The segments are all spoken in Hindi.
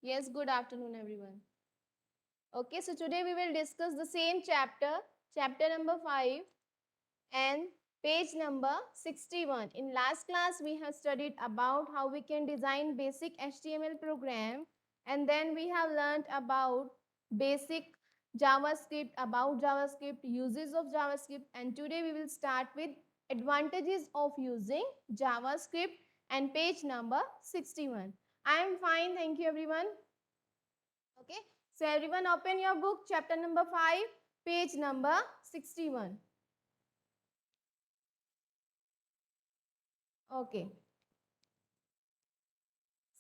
Yes, good afternoon, everyone. Okay, so today we will discuss the same chapter, chapter number 5 and page number 61. In last class, we have studied about how we can design basic HTML program, and then we have learned about basic JavaScript, uses of JavaScript, and today we will start with advantages of using JavaScript and page number 61. I am fine, thank you everyone. Okay, so everyone open your book, chapter number 5, page number 61. Okay.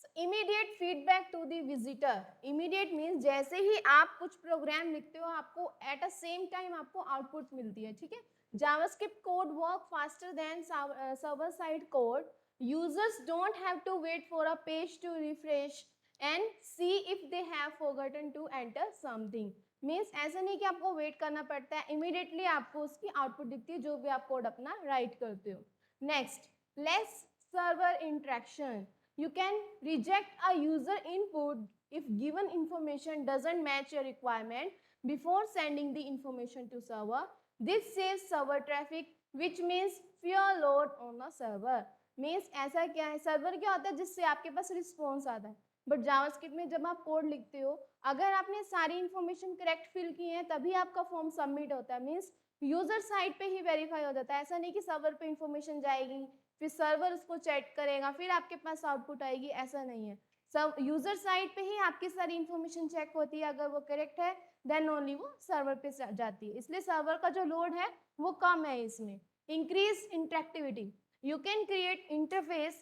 So immediate feedback to the visitor. Immediate means जैसे ही आप कुछ प्रोग्राम लिखते हो आपको at a same time आपको आउटपुट मिलती है, ठीक है. JavaScript code work faster than server side code. Users don't have to wait for a page to refresh and see if they have forgotten to enter something. Means ऐसा नहीं कि आपको वेट करना पड़ता है, इमीडिएटली आपको उसकी आउटपुट दिखती है जो भी आप कोड अपना राइट करते हो. Next, less server interaction. You can reject a user input if given information doesn't match your requirement before sending the information to server. This saves server traffic, which means fewer load on a server. Means ऐसा क्या है, सर्वर क्या होता है जिससे आपके पास रिस्पॉन्स आता है. बट जावास्क्रिप्ट में जब आप कोड लिखते हो, अगर आपने सारी इंफॉर्मेशन करेक्ट फिल की है तभी आपका फॉर्म सबमिट होता है. मीन्स यूजर साइड पे ही वेरीफाई हो जाता है. ऐसा नहीं कि सर्वर पे इंफॉर्मेशन जाएगी, फिर सर्वर उसको चेक करेगा, फिर आपके पास आउटपुट आएगी. ऐसा नहीं है. सब यूजर साइड पे ही आपकी सारी इंफॉर्मेशन चेक होती है. अगर वो करेक्ट है देन ओनली वो सर्वर पे जाती है. इसलिए सर्वर का जो लोड है वो कम है इसमें. Increase interactivity. You can create interface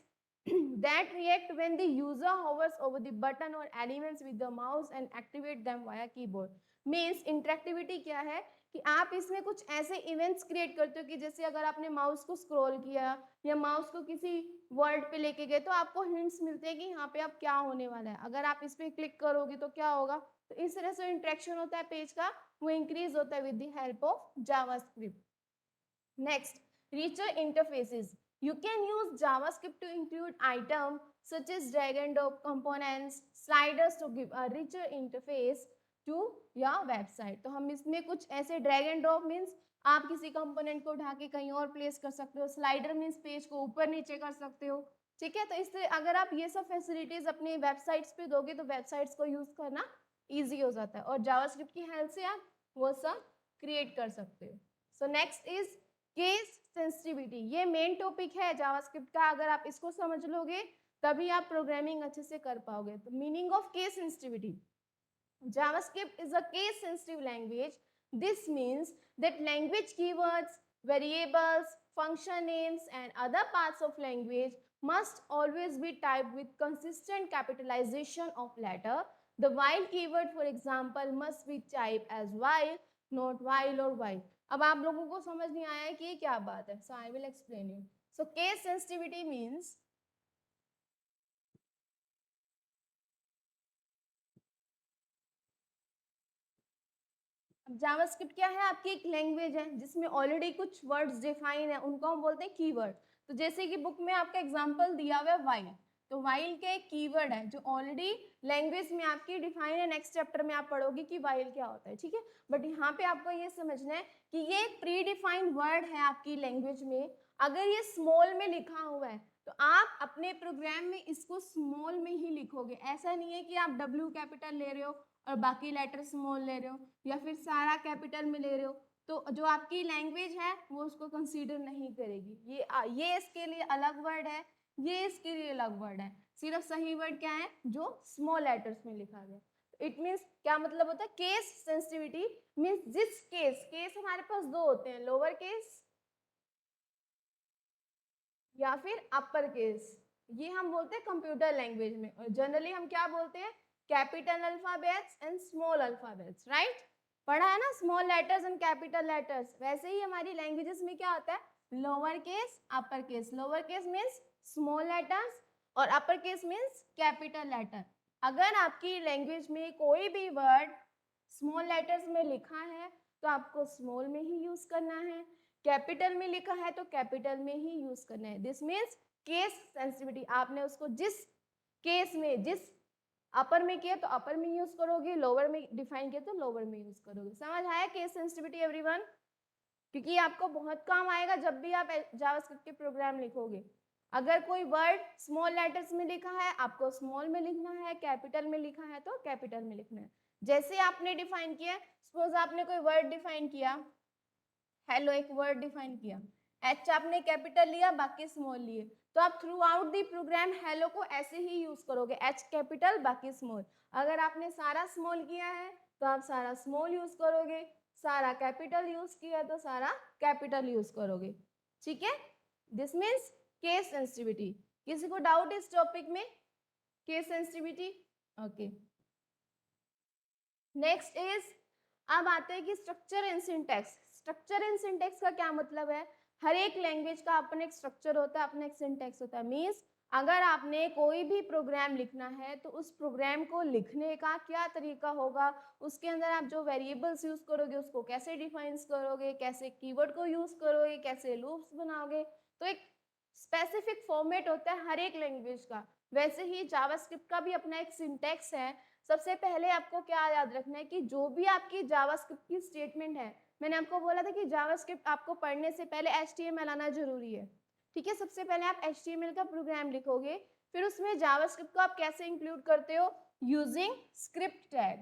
that react when the user hovers over the button or elements with the mouse and activate them via keyboard. Means interactivity क्या है कि आप इसमें कुछ ऐसे इवेंट्स क्रिएट करते हो कि जैसे अगर आपने माउस को स्क्रॉल किया या माउस को किसी वर्ड पे लेके गए तो आपको हिंट्स मिलते हैं कि यहाँ पे अब क्या होने वाला है. अगर आप इस पे क्लिक करोगे तो क्या होगा. तो इस तरह से इंटरेक्शन होता है पेज का, वो इंक्रीज होता है with the help of JavaScript. Next, richer interfaces. You can use JavaScript to include items such as drag and drop components, sliders to give a richer interface to your website. तो हम इसमें कुछ ऐसे drag and drop means आप किसी कंपोनेंट को उठा के कहीं और प्लेस कर सकते हो. स्लाइडर मीन्स पेज को ऊपर नीचे कर सकते हो. ठीक है, तो इससे अगर आप ये सब फैसिलिटीज अपने वेबसाइट्स पे दोगे तो वेबसाइट्स को यूज करना इजी हो जाता है और जावास्क्रिप्ट की हेल्प से आप वो सब क्रिएट कर सकते हो. सो नेक्स्ट इज केस सेंसिटिविटी. ये मेन टॉपिक है जावास्क्रिप्ट का. अगर आप इसको समझ लोगे तभी आप प्रोग्रामिंग अच्छे से कर पाओगे. तो meaning of case sensitivity. JavaScript is a case sensitive language. This means that language keywords, variables, function names and other parts of language must always be typed with consistent capitalization of letter. The while keyword, for example, must be typed as while, not while or while. अब आप लोगों को समझ नहीं आया है कि ये क्या बात है. So I will explain you. So case sensitivity means JavaScript क्या है, आपकी एक लैंग्वेज है जिसमें ऑलरेडी कुछ वर्ड्स डिफाइन है, उनको हम बोलते हैं कीवर्ड. तो जैसे कि बुक में आपका एग्जांपल दिया हुआ है वाइल. तो वाइल क्या एक कीवर्ड है जो ऑलरेडी लैंग्वेज में आपकी डिफाइन है. नेक्स्ट चैप्टर में आप पढ़ोगे कि वाइल क्या होता है, ठीक है. बट यहाँ पे आपको ये समझना है कि ये एक प्री डिफाइंड वर्ड है आपकी लैंग्वेज में. अगर ये स्मॉल में लिखा हुआ है तो आप अपने प्रोग्राम में इसको स्मॉल में ही लिखोगे. ऐसा नहीं है कि आप डब्ल्यू कैपिटल ले रहे हो और बाकी लेटर स्मॉल ले रहे हो या फिर सारा कैपिटल में ले रहे हो. तो जो आपकी लैंग्वेज है वो उसको कंसीडर नहीं करेगी. ये इसके लिए अलग वर्ड है, ये इसके लिए अलग वर्ड है. सिर्फ सही वर्ड क्या है जो स्मॉल लेटर्स में लिखा गया. इट मीन्स क्या मतलब होता है केस सेंसिटिविटी. मीन्स जिस केस हमारे पास दो होते हैं, लोअर केस या फिर अपर केस. ये हम बोलते हैं कंप्यूटर लैंग्वेज में. और जनरली हम क्या बोलते हैं, capital alphabets and small alphabets. Right, पढ़ा है ना, small letters and capital letters. वैसे ही हमारी लैंग्वेजेस में क्या होता है, lower case upper case. Lower case means small letters और upper case means capital letter. अगर आपकी लैंग्वेज में कोई भी वर्ड स्मॉल लेटर्स में लिखा है तो आपको स्मॉल में ही यूज करना है. कैपिटल में लिखा है तो कैपिटल में ही यूज करना है. This means case sensitivity. आपने उसको जिस केस में जिस अपर में किया तो अपर में यूज करोगे, लोअर में डिफाइन किया तो लोअर में यूज करोगे। समझ आया केस सेंसिटिविटी एवरीवन? क्योंकि आपको बहुत काम आएगा जब भी आप जावास्क्रिप्ट के प्रोग्राम लिखोगे। अगर कोई वर्ड स्मॉल लेटर्स में लिखा है आपको स्मॉल में लिखना है, कैपिटल में लिखा है तो कैपिटल में लिखना है। जैसे आपने डिफाइन किया, सपोज आपने कोई वर्ड डिफाइन किया, हेलो एक वर्ड डिफाइन किया, एच आपने कैपिटल लिया बाकी स्मॉल लिए, तो आप throughout the program hello को ऐसे ही यूज करोगे, एच कैपिटल बाकी स्मॉल। अगर आपने सारा स्मॉल किया है तो आप सारा स्मॉल यूज करोगे, सारा कैपिटल यूज किया तो सारा कैपिटल यूज करोगे। ठीक है, दिस मीन्स केस सेंसिटिविटी। किसी को डाउट इस टॉपिक में, case sensitivity? Okay, next is, अब आते हैं कि structure and syntax. Structure and syntax का क्या मतलब है? हर एक लैंग्वेज का अपना एक स्ट्रक्चर होता है, अपना एक सिंटैक्स होता है। मीन्स अगर आपने कोई भी प्रोग्राम लिखना है तो उस प्रोग्राम को लिखने का क्या तरीका होगा, उसके अंदर आप जो वेरिएबल्स यूज करोगे उसको कैसे डिफाइन करोगे, कैसे कीवर्ड को यूज करोगे, कैसे लूप्स बनाओगे, तो एक स्पेसिफिक फॉर्मेट होता है हर एक लैंग्वेज का। वैसे ही जावास्क्रिप्ट का भी अपना एक सिंटैक्स है। सबसे पहले आपको क्या याद रखना है कि जो भी आपकी जावास्क्रिप्ट की स्टेटमेंट है, मैंने आपको बोला था कि जावास्क्रिप्ट आपको पढ़ने से पहले HTML आना जरूरी है। ठीक है, सबसे पहले आप HTML का प्रोग्राम लिखोगे, फिर उसमें जावास्क्रिप्ट को आप कैसे इंक्लूड करते हो, using script tag.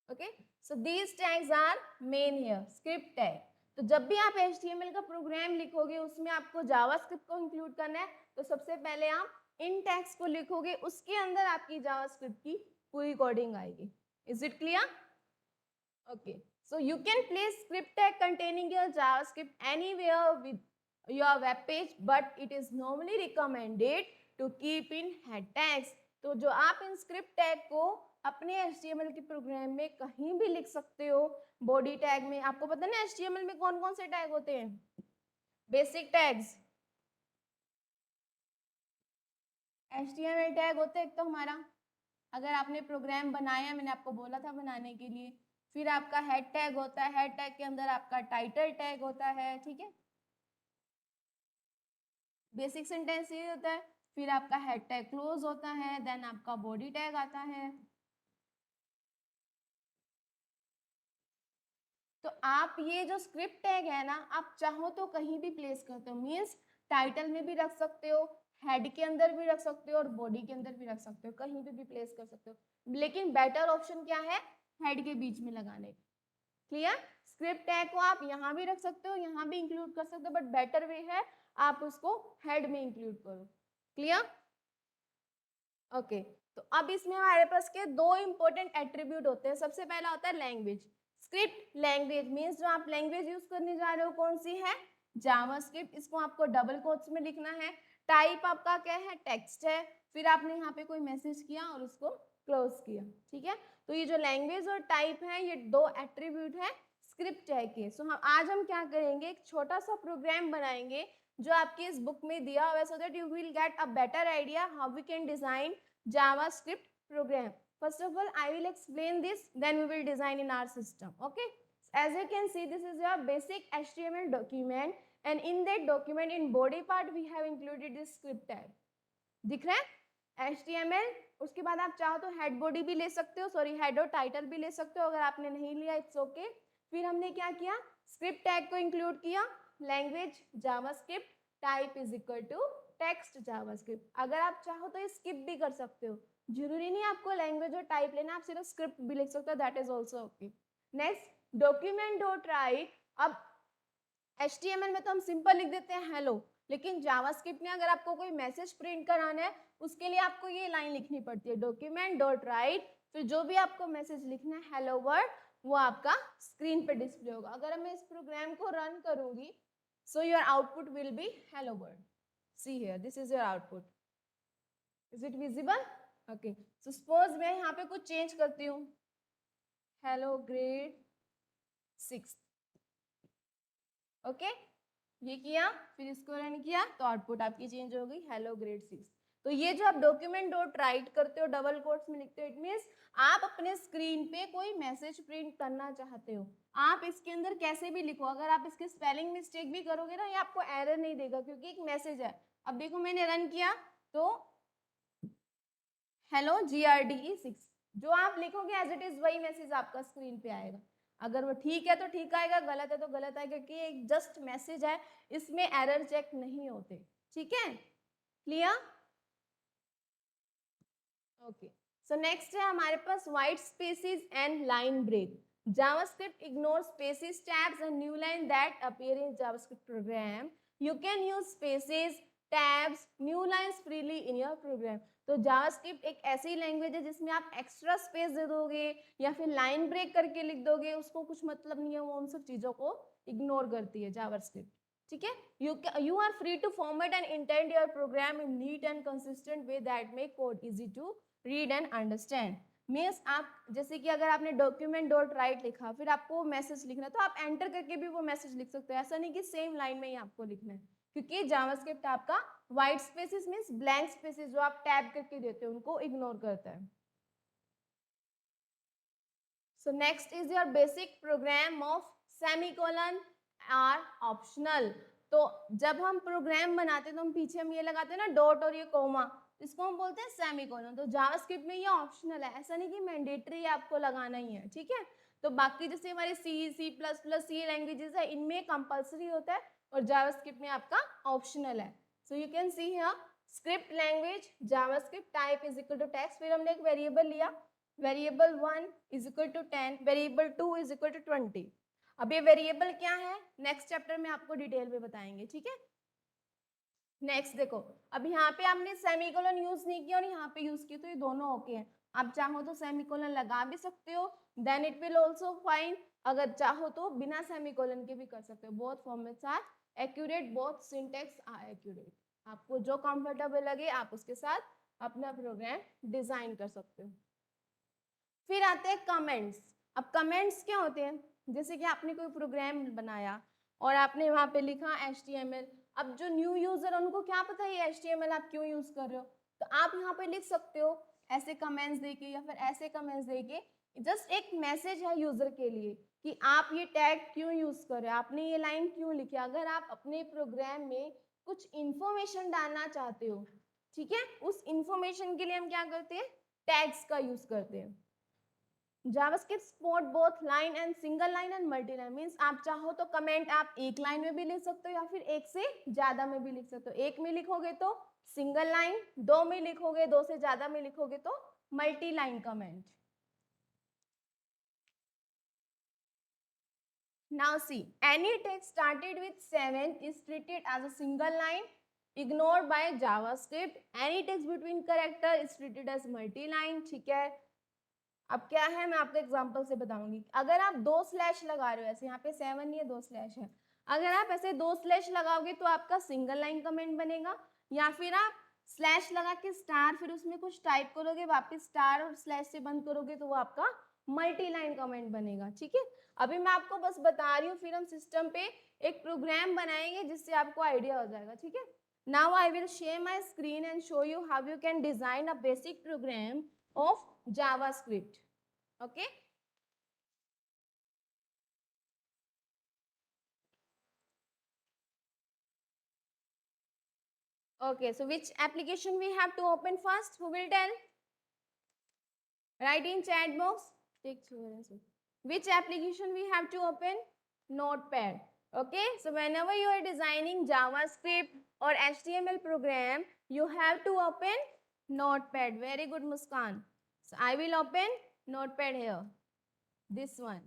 Okay, so these tags are main here, script tag. तो जब भी आप HTML का प्रोग्राम लिखोगे उसमें आपको जावास्क्रिप्ट को इंक्लूड करना है, तो सबसे पहले आप इन टैग्स को लिखोगे, उसके अंदर आपकी जावास्क्रिप्ट की पूरी कोडिंग आएगी। Is it clear? Okay, so you can place script tag containing your JavaScript anywhere with your web page, but it is normally recommended to keep in head tags. तो जो आप इन स्क्रिप्ट टैग को अपने HTML के प्रोग्राम में कहीं भी लिख सकते हो। बॉडी टैग में आपको पता है ना HTML में कौन कौन से टैग होते हैं, बेसिक टैग्स। HTML टैग होते हैं एक तो हमारा, अगर आपने प्रोग्राम बनाया, मैंने आपको बोला था बनाने के लिए, फिर आपका हेड टैग होता है, हेड टैग के अंदर आपका टाइटल टैग होता है। ठीक है, बेसिक सेंटेंस ये होता है, फिर आपका हेड टैग क्लोज होता है, देन आपका बॉडी टैग आता है। तो आप ये जो स्क्रिप्ट टैग है ना, आप चाहो तो कहीं भी प्लेस करते हो, मीन्स टाइटल में भी रख सकते हो, हेड के अंदर भी रख सकते हो और बॉडी के अंदर भी रख सकते हो, कहीं पे भी प्लेस कर सकते हो। लेकिन बेटर ऑप्शन क्या है, हेड के बीच में लगाने। क्लियर? स्क्रिप्ट टैग को आप यहाँ भी रख सकते हो, यहाँ भी इंक्लूड कर सकते हो, बट बेटर वे है आप उसको हेड में इंक्लूड करो। क्लियर? ओके, तो अब इसमें हमारे पास के दो इंपॉर्टेंट एट्रीब्यूट होते हैं। सबसे पहला होता है लैंग्वेज। स्क्रिप्ट लैंग्वेज मीन्स जो आप लैंग्वेज यूज करने जा रहे हो कौन सी है, जावास्क्रिप्ट। इसको आपको डबल कोट्स में लिखना है। टाइप आपका क्या है, टेक्स्ट है। फिर आपने यहाँ पे कोई मैसेज किया और उसको क्लोज किया। ठीक है, तो ये जो लैंग्वेज और टाइप है ये दो एट्रीब्यूट है स्क्रिप्ट टैग के। सो हम आज हम क्या करेंगे, एक छोटा सा प्रोग्राम बनाएंगे जो आपकी इस बुक में दिया हुआ है, so that you will get a better idea how we can design JavaScript program. First of all, I will explain this, then we will design in our system. Okay, as you can see, this is your basic HTML document, and in that document in body part we have included this script tag. दिख रहा है HTML। उसके बाद आप चाहो तो हेड बॉडी भी ले सकते हो, सॉरी हेड और टाइटल भी ले सकते हो, अगर आपने नहीं लिया इट्स ओके। फिर हमने क्या किया, स्क्रिप्ट टैग को इंक्लूड किया, language JavaScript, type is equal to text JavaScript. अगर आप चाहो तो स्किप भी कर सकते हो, जरूरी नहीं आपको लैंग्वेज और टाइप लेना, आप सिर्फ स्क्रिप्ट भी लिख सकते हो, that is also okay. Next, document dot right. अब HTML में तो हम सिंपल लिख देते हैं हेलो, लेकिन जावास्क्रिप्ट में अगर आपको कोई मैसेज प्रिंट कराना है उसके लिए आपको ये लाइन लिखनी पड़ती है, डॉक्यूमेंट डॉट राइट, फिर जो भी आपको मैसेज लिखना है हेलो वर्ड, वो आपका स्क्रीन पे डिस्प्ले होगा। अगर मैं इस प्रोग्राम को रन करूंगी, so your output will be hello word. See here, this is your output. Is it visible? Okay, so suppose मैं यहाँ पे कुछ चेंज करती हूँ, हेलो ग्रेड 6। ओके, ये किया, फिर इसको रन किया तो आउटपुट आपकी चेंज हो गई, हेलो ग्रेड 6। तो ये जो आप डॉक्यूमेंट डॉट राइट करते हो, डबल कोट्स में लिखते हो, इट मीन्स आप अपने स्क्रीन पे कोई मैसेज प्रिंट करना चाहते हो। आप इसके अंदर कैसे भी लिखो, अगर आप इसके स्पेलिंग मिस्टेक भी करोगे ना, ये आपको एरर नहीं देगा क्योंकि एक मैसेज है। अब देखो मैंने रन किया, तो हेलो GRDE6 जो आप लिखोगे एज इट इज वही मैसेज आपका स्क्रीन पे आएगा। अगर वो ठीक है तो ठीक आएगा, गलत है तो गलत आएगा, क्योंकि एक जस्ट मैसेज है, इसमें एरर चेक नहीं होते। ठीक है, क्लियर? ओके, सो नेक्स्ट है हमारे पास white spaces and line break. JavaScript ignores spaces, tabs and new line that appear in JavaScript program. You can use spaces, tabs, new lines freely in your program. तो JavaScript एक ऐसी लैंग्वेज है जिसमें आप एक्स्ट्रा स्पेस दे दोगे या फिर लाइन ब्रेक करके लिख दोगे, उसको कुछ मतलब नहीं है, वो उन सब चीजों को इग्नोर करती है JavaScript। ठीक है, you are free to format and intend your program in neat and consistent way that make code easy to read and understand. Means आप जैसे कि अगर आपने डॉक्यूमेंट डॉट राइट लिखा, फिर आपको मैसेज लिखना, तो आप एंटर करके भी वो मैसेज लिख सकते हो। ऐसा नहीं कि सेम लाइन में ही आपको लिखना है, क्योंकि जावास्क्रिप्ट आपका white spaces means blank spaces जो आप टैब करके देते हो उनको इग्नोर करता है। So next is your basic program of semicolon are optional. तो जब हम प्रोग्राम बनाते हैं तो हम पीछे हम ये लगाते हैं ना डॉट और ये कोमा, इसको हम बोलते हैं सेमीकोलन। तो जावास्क्रिप्ट में ये ऑप्शनल है, ऐसा नहीं कि मैंडेटरी आपको लगाना ही है। ठीक है, तो बाकी जैसे हमारे C++, लैंग्वेजेस है, इनमें कंपलसरी होता है और जावास्क्रिप्ट में आपका ऑप्शनल है। So you can see here script language JavaScript type is equal to text, फिर हमने एक वेरिएबल लिया, variable 1 is equal to 10, variable 2 is equal to 20। अब ये वेरिएबल क्या है नेक्स्ट चैप्टर में आपको डिटेल में बताएंगे। ठीक है, नेक्स्ट देखो, अब यहाँ पे आपने सेमीकोलन यूज नहीं किया और यहाँ पे यूज किया, तो ये दोनों ओके है। आप चाहो तो सेमीकोलन लगा भी सकते हो, then it will also fine. अगर चाहो तो बिना सेमीकोलन के भी कर सकते हो। Both formats are accurate, both syntax are accurate. आपको जो कंफर्टेबल लगे आप उसके साथ अपना प्रोग्राम डिजाइन कर सकते हो। फिर आते हैं कमेंट्स। अब कमेंट्स क्या होते हैं, जैसे कि आपने कोई प्रोग्राम बनाया और आपने वहां पे लिखा HTML। अब जो न्यू यूजर उनको क्या पता है ये HTML आप क्यों यूज कर रहे हो, तो आप यहाँ पे लिख सकते हो ऐसे कमेंट्स देके या फिर ऐसे कमेंट्स देके। जस्ट एक मैसेज है यूजर के लिए कि आप ये टैग क्यों यूज कर रहे हो, आपने ये लाइन क्यों लिखी। अगर आप अपने प्रोग्राम में कुछ इंफॉर्मेशन डालना चाहते हो, ठीक है, उस इंफॉर्मेशन के लिए हम क्या करते हैं, टैग्स का यूज करते हैं। JavaScript support both line and single line and multi line, means आप चाहो तो कमेंट आप एक लाइन में भी लिख सकते हो या फिर एक से ज्यादा में भी लिख सकते हो। एक में लिखोगे तो सिंगल लाइन, दो में लिखोगे, दो से ज्यादा में लिखोगे तो multi line comment. Now see, any text started with 7 is treated as a single line ignored by JavaScript. Any text between character is treated as multi line। ठीक है, अब क्या है मैं आपको एग्जांपल से बताऊंगी। अगर आप 2 स्लैश लगा रहे हो, ऐसे यहाँ पे 7 नहीं है 2 स्लैश है, अगर आप ऐसे 2 स्लैश लगाओगे तो आपका सिंगल लाइन कमेंट बनेगा, या फिर आप स्लैश लगा के स्टार फिर उसमें कुछ टाइप करोगे, वापस स्टार और स्लैश से बंद करोगे तो वो आपका मल्टी लाइन कमेंट बनेगा। ठीक है, अभी मैं आपको बस बता रही हूँ, फिर हम सिस्टम पे एक प्रोग्राम बनाएंगे जिससे आपको आइडिया हो जाएगा। ठीक है, now I will share my screen and show you how you can design a basic programme of JavaScript. Okay, okay, so which application we have to open first, who will tell? Write in chat box. Take which application we have to open? Notepad. Okay, so whenever you are designing JavaScript or HTML program, you have to open Notepad. Very good, Muskan. So I will open Notepad here, this one.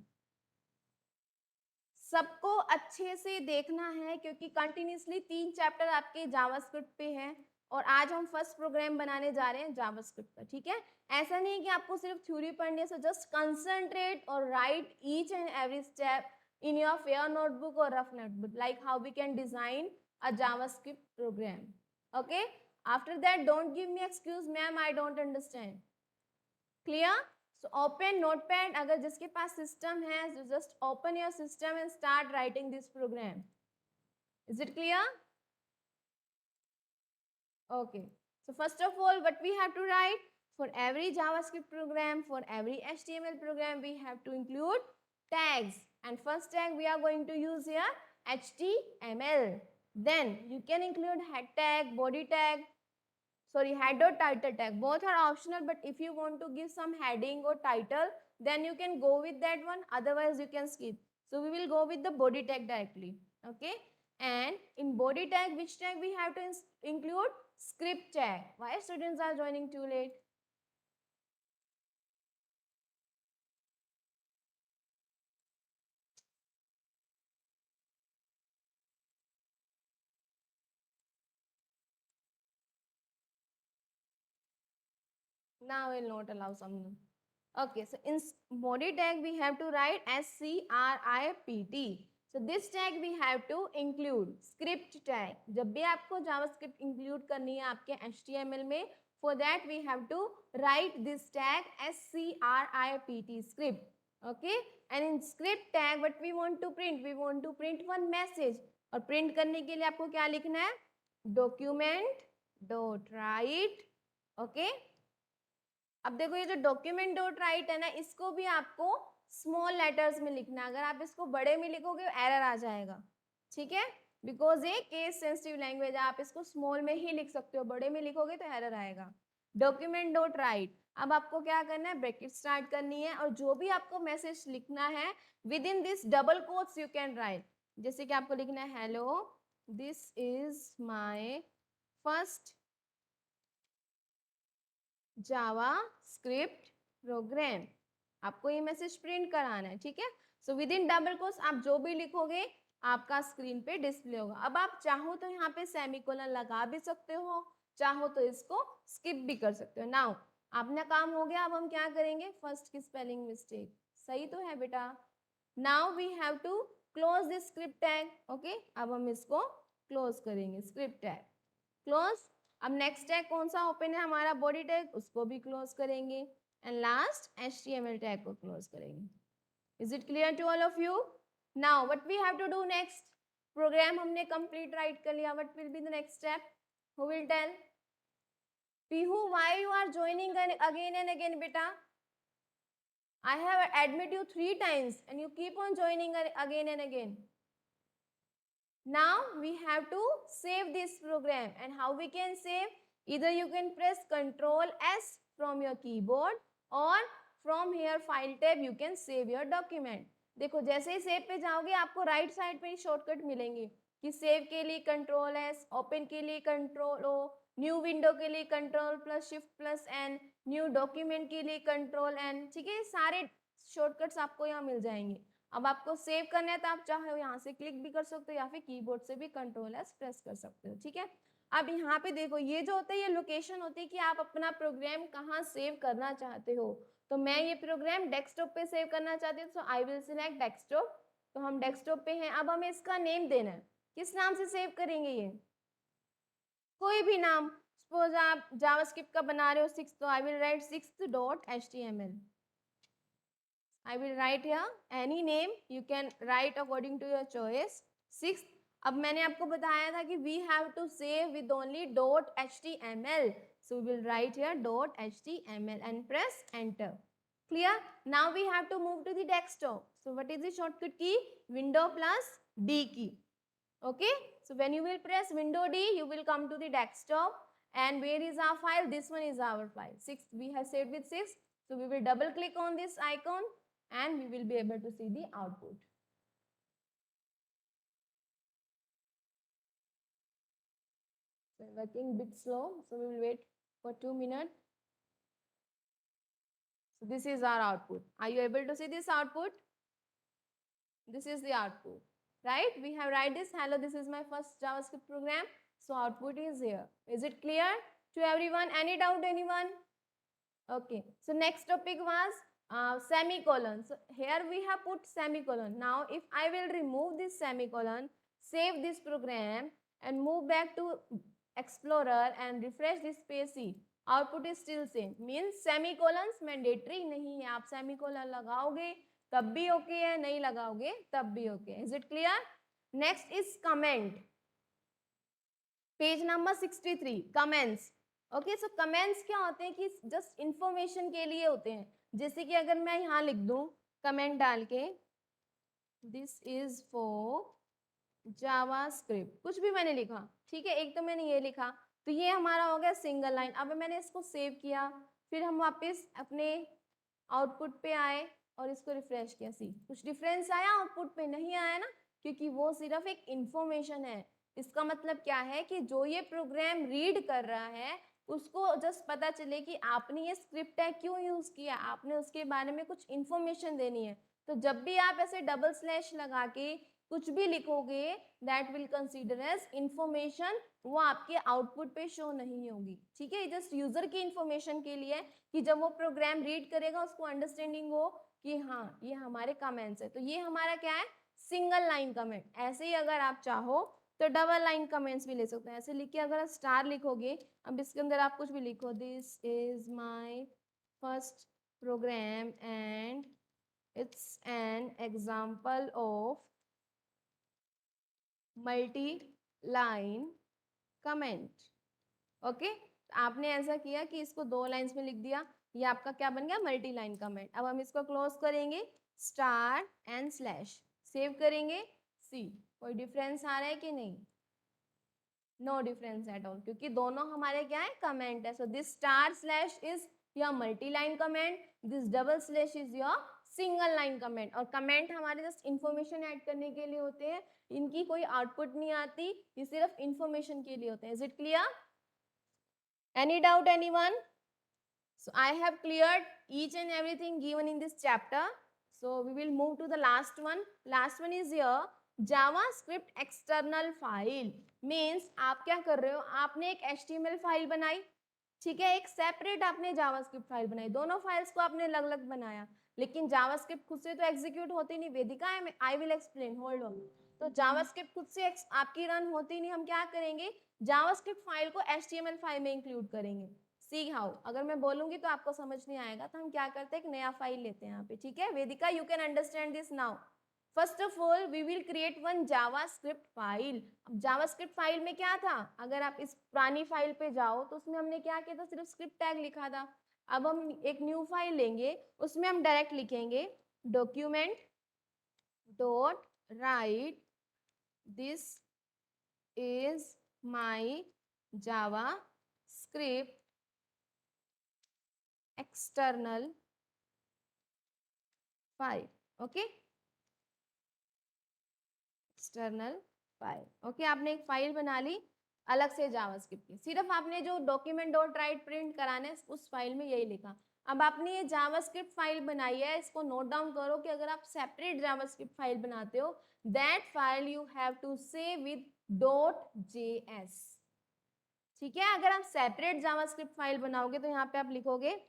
सबको अच्छे से देखना है क्योंकि कंटिन्यूसली 3 चैप्टर आपके जावास्क्रिप्ट पे हैं और आज हम फर्स्ट प्रोग्राम बनाने जा रहे हैं जावास्क्रिप्ट पर। ठीक है, ऐसा नहीं है कि आपको सिर्फ थ्योरी पढ़नी है, सो जस्ट कंसंट्रेट और right each and every step in your fair notebook or rough notebook, like how we can design a JavaScript program. Okay, after that don't give me excuse ma'am I don't understand. Clear? So open Notepad. अगर जिसके पास system है, so just open your system and start writing this program. Is it clear? Okay. So first of all, what we have to write for every JavaScript program, for every HTML program, we have to include tags. And first tag we are going to use here HTML. Then you can include head tag, body tag. sorry, head or title tag, both are optional, but if you want to give some heading or title, then you can go with that one, otherwise you can skip. So we will go with the body tag directly. Okay, and in body tag, which tag we have to include? Script tag. Why students are joining too late? Now I will not allow some. Okay, so in body tag we have to write script. So this tag we have to include script tag. जब भी आपको JavaScript include करनी है आपके HTML में, for that we have to write this tag script script. Okay, and in script tag what we want to print? We want to print one message. और print करने के लिए आपको क्या लिखना है? Document dot write. Okay. अब देखो ये जो डॉक्यूमेंट डॉट राइट है ना, इसको भी आपको स्मॉल लेटर्स में लिखना है। अगर आप इसको बड़े में लिखोगे एरर आ जाएगा, ठीक है, बिकॉज ये केस सेंसिटिव लैंग्वेज है। आप इसको स्मॉल में ही लिख सकते हो, बड़े में लिखोगे तो एरर आएगा। डॉक्यूमेंट डॉट राइट, अब आपको क्या करना है? ब्रैकेट स्टार्ट करनी है, और जो भी आपको मैसेज लिखना है within this double quotes you can write. जैसे कि आपको लिखना है hello this is my first JavaScript program, आपको ये मैसेज प्रिंट कराना है, ठीक है। So within double quotes आप जो भी लिखोगे आपका स्क्रीन पे डिस्प्ले होगा। अब आप चाहो तो यहाँ पे सेमीकोलन लगा भी सकते हो, चाहो तो इसको स्किप भी कर सकते हो। नाउ अपना काम हो गया, अब हम क्या करेंगे? फर्स्ट की स्पेलिंग मिस्टेक सही तो है बेटा। Now we have to close this script tag. Okay, अब हम इसको क्लोज करेंगे, स्क्रिप्ट टैग क्लोज। अब नेक्स्ट टैग कौन सा ओपन है? हमारा बॉडी टैग, उसको भी क्लोज करेंगे, एंड लास्ट HTML टैग को क्लोज करेंगे। Is it clear to all of you? Now what we have to do next? Program हमने कंप्लीट राइट कर लिया, what will be the next step? Who will tell? Pihu, why you are joining again and again, beta? I have admit you 3 times and you keep on joining again and again. Now we have to save this program, and how we can save? Either you can press Ctrl S from your keyboard, or from here file tab you can save your document. देखो जैसे ही सेव पे जाओगे आपको राइट साइड पे शॉर्टकट मिलेंगे कि सेव के लिए Ctrl S, ओपन के लिए Ctrl O, न्यू विंडो के लिए Ctrl+Shift+N, न्यू डॉक्यूमेंट के लिए Ctrl+N, ठीक है, सारे शॉर्टकट्स आपको यहाँ मिल जाएंगे। अब आपको सेव करना है तो आप चाहे यहाँ से क्लिक भी कर सकते हो या फिर कीबोर्ड से भी Ctrl+S प्रेस कर सकते हो, ठीक है। अब यहाँ पे देखो ये जो होता है ये लोकेशन होती है कि आप अपना प्रोग्राम कहाँ सेव करना चाहते हो। तो मैं ये प्रोग्राम डेस्कटॉप पे सेव करना चाहती हूँ, सो आई विल सिलेक्ट डेस्कटॉप। तो हम डेस्कटॉप पे हैं। अब हमें इसका नेम देना है, किस नाम से सेव करेंगे? ये कोई भी नाम, सपोज आप जावास्क्रिप्ट का बना रहे हो 6, तो I will write 6.html। I will write here any name, you can write according to your choice। 6, अब मैंने आपको बताया था कि we have to save with only .html, so we will write here .html and press enter। Clear? Now we have to move to the desktop, so what is the shortcut key? Window plus D key। Okay, so when you will press window D you will come to the desktop, and where is our file? This one is our file 6, we have saved with 6, so we will double click on this icon and we will be able to see the output। So working bit slow, so we will wait for 2 minutes। So this is our output. Are you able to see this output? This is the output, right? We have write this, hello, this is my first JavaScript program. So output is here. Is it clear to everyone? Any doubt, anyone? Okay, so next topic was semicolon. So here we have put semicolon. Now if I will remove this semicolon, save this program and move back to Explorer and refresh this page, see output is still same, means semicolons mandatory नहीं है। आप semicolon लगाओगे तब भी okay है, नहीं लगाओगे तब भी okay। Is it clear? Next is comment, page number 63, comments। Okay, so comments क्या होते हैं कि जस्ट इंफॉर्मेशन के लिए होते हैं। जैसे कि अगर मैं यहाँ लिख दूँ कमेंट डाल के दिस इज फॉर जावास्क्रिप्ट, कुछ भी मैंने लिखा, ठीक है, एक तो मैंने ये लिखा, तो ये हमारा हो गया सिंगल लाइन। अब मैंने इसको सेव किया, फिर हम वापस अपने आउटपुट पे आए और इसको रिफ्रेश किया। सी कुछ डिफरेंस आया आउटपुट पे? नहीं आया ना, क्योंकि वो सिर्फ एक इंफॉर्मेशन है। इसका मतलब क्या है कि जो ये प्रोग्राम रीड कर रहा है उसको जस्ट पता चले कि आपने ये स्क्रिप्ट टैग क्यों यूज किया, आपने उसके बारे में कुछ इंफॉर्मेशन देनी है। तो जब भी आप ऐसे डबल स्लैश लगा के कुछ भी लिखोगे that will consider as information, वो आपके आउटपुट पे शो नहीं होगी। ठीक है, जस्ट यूजर की इंफॉर्मेशन के लिए कि जब वो प्रोग्राम रीड करेगा उसको अंडरस्टैंडिंग हो कि हाँ ये हमारे कमेंट्स है। तो ये हमारा क्या है, सिंगल लाइन कमेंट। ऐसे ही अगर आप चाहो तो डबल लाइन कमेंट्स भी ले सकते हैं। ऐसे लिख के अगर आप स्टार लिखोगे, अब इसके अंदर आप कुछ भी लिखो, this is my first program and it's an example of multi line comment. Okay, आपने ऐसा किया कि इसको 2 लाइंस में लिख दिया, ये आपका क्या बन गया, मल्टी लाइन कमेंट। अब हम इसको क्लोज करेंगे, स्टार एंड स्लैश, सेव करेंगे। सी कोई डिफरेंस आ रहा है कि नहीं? नो डिफरेंस एट ऑल, क्योंकि दोनों हमारे क्या है, कमेंट है। So this star slash is your multi line comment, this double slash is your single line comment. और कमेंट हमारे जस्ट इंफॉर्मेशन ऐड करने के लिए होते हैं, इनकी कोई आउटपुट नहीं आती, ये सिर्फ इंफॉर्मेशन के लिए होते हैं। Is it clear? Any doubt, anyone? So I have cleared each and everything given in this chapter. So we will move to the last one. Last one is here, JavaScript external file. Means आप क्या कर रहे हो, आपने एक HTML फाइल बनाई, ठीक है, एक सेपरेट आपने जावास्क्रिप्ट फाइल बनाई, दोनों फाइल्स को आपने अलग अलग बनाया, लेकिन जावास्क्रिप्ट खुद से तो एग्जीक्यूट होती नहीं। Vedika I will explain, hold on. तो जावास्क्रिप्ट खुद से आपकी रन होती नहीं, हम क्या करेंगे, जावास्क्रिप्ट फाइल को HTML फाइल में इंक्लूड करेंगे। सी हाउ, अगर मैं बोलूंगी तो आपको समझ नहीं आएगा, तो हम क्या करते हैं, एक नया फाइल लेते हैं यहाँ पे। ठीक है Vedika, you can understand this now. First of all we will create one JavaScript file. अब जावास्क्रिप्ट फाइल में क्या था, अगर आप इस पुरानी फाइल पे जाओ तो उसमें हमने क्या किया था, सिर्फ स्क्रिप्ट टैग लिखा था। अब हम एक न्यू फाइल लेंगे, उसमें हम डायरेक्ट लिखेंगे document dot right this is my Java script external file. Okay, external file. Okay, आपने एक फाइल बना ली अलग से जावास्क्रिप्ट की, सिर्फ आपने जो डॉक्यूमेंट डॉट राइट प्रिंट कराने उस फाइल में यही लिखा। अब आपने ये जावास्क्रिप्ट फाइल बनाई है, इसको नोट डाउन करो कि अगर आप सेपरेट जावास्क्रिप्ट फाइल बनाते हो that file you have to save with .js। ठीक है, अगर आप सेपरेट जावास्क्रिप्ट फाइल बनाओगे तो यहाँ पे आप लिखोगे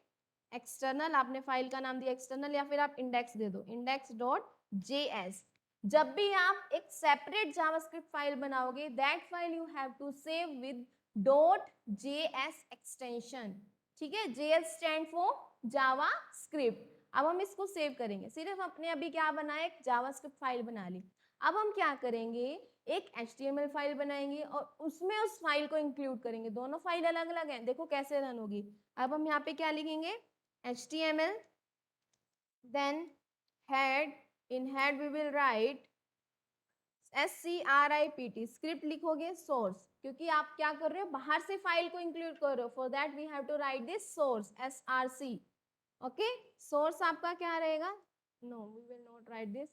एक्सटर्नल, आपने फाइल का नाम दिया एक्सटर्नल, या फिर आप इंडेक्स दे दो index.js। जब भी आप एक सेपरेट जावास्क्रिप्ट फाइल बनाओगे that file you have to save with .js extension. ठीक है, JS स्टैंड फॉर जावास्क्रिप्ट। अब हम इसको सेव करेंगे, सिर्फ अपने अभी क्या बनाया, एक जावास्क्रिप्ट फाइल बना ली। अब हम क्या करेंगे, एक HTML फाइल बनाएंगे और उसमें उस फाइल को इंक्लूड करेंगे। दोनों फाइल अलग अलग हैं, देखो कैसे रन होगी। अब हम यहाँ पे क्या लिखेंगे, HTML, then head, in head we will write script, script लिखोगे सोर्स, क्योंकि आप क्या कर रहे हो, बाहर से फाइल को इंक्लूड कर रहे हो, for that we have to write this source src। Okay, source आपका क्या रहेगा, no we will not write this.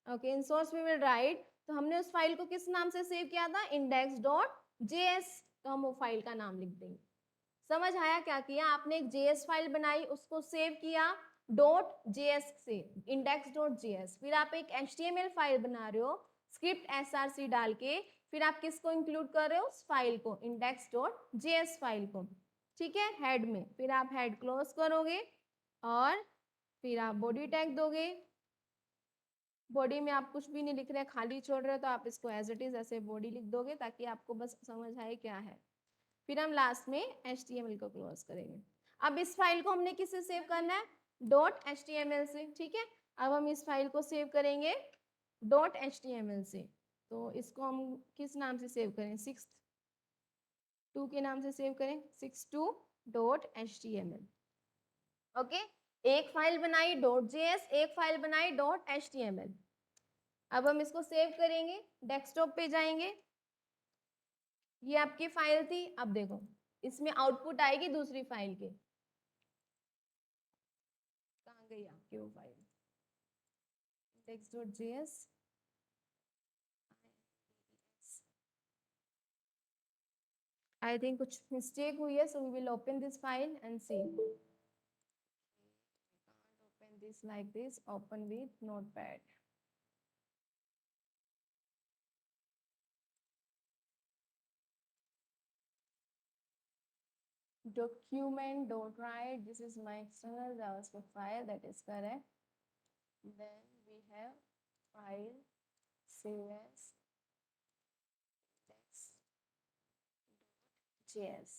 Okay, in source we will write, तो हमने उस फाइल को किस नाम से सेव किया था, index.js, तो हम वो फाइल का नाम लिख देंगे। समझ आया क्या किया आपने, एक JS फाइल बनाई, उसको सेव किया .js से, index.js। फिर आप एक HTML फाइल बना रहे हो स्क्रिप्ट src डाल के, फिर आप किसको इंक्लूड कर रहे हो, उस फाइल को, index.js फाइल को। ठीक है, हेड में, फिर आप हेड क्लोज करोगे और फिर आप बॉडी टैग दोगे। बॉडी में आप कुछ भी नहीं लिख रहे, खाली छोड़ रहे हो, तो आप इसको एज इट इज ऐसे बॉडी लिख दोगे ताकि आपको बस समझ आए क्या है। फिर हम लास्ट में HTML को क्लोज करेंगे। अब इस फाइल को हमने किससे सेव करना है, .html से। ठीक है, अब हम इस फाइल को सेव करेंगे .html से। तो इसको हम किस नाम से सेव करें, 6.2 के नाम से सेव करें, 6.2.html। ओके, एक फाइल बनाई .js, एक फाइल बनाई .html। अब हम इसको सेव करेंगे, डेस्कटॉप पे जाएंगे, ये आपकी फाइल थी। अब देखो इसमें आउटपुट आएगी दूसरी फाइल के। कहाँ गई आपकी वो फाइल? index.js I think कुछ mistake हुई है, so we will open this file and see. Can't open this like this. Open with Notepad. Document.write. This is my external JavaScript file. That is correct. Then we have file save as index.js.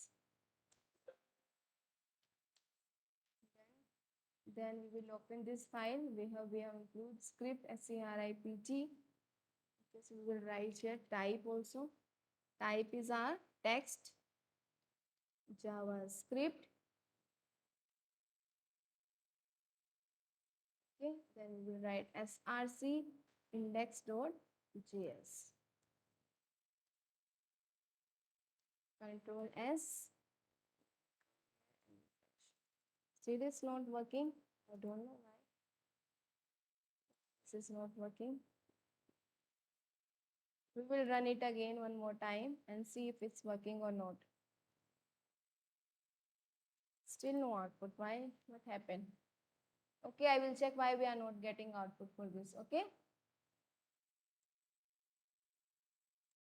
Then we will open this file. We have include script script. This we will write here type also. Type is our text JavaScript. Okay, then we will write src index.js. Control S. See this not working? I don't know why. This is not working. We will run it again one more time and see if it's working or not. Still no output. Why? What happened? Okay, I will check why we are not getting output for this. Okay.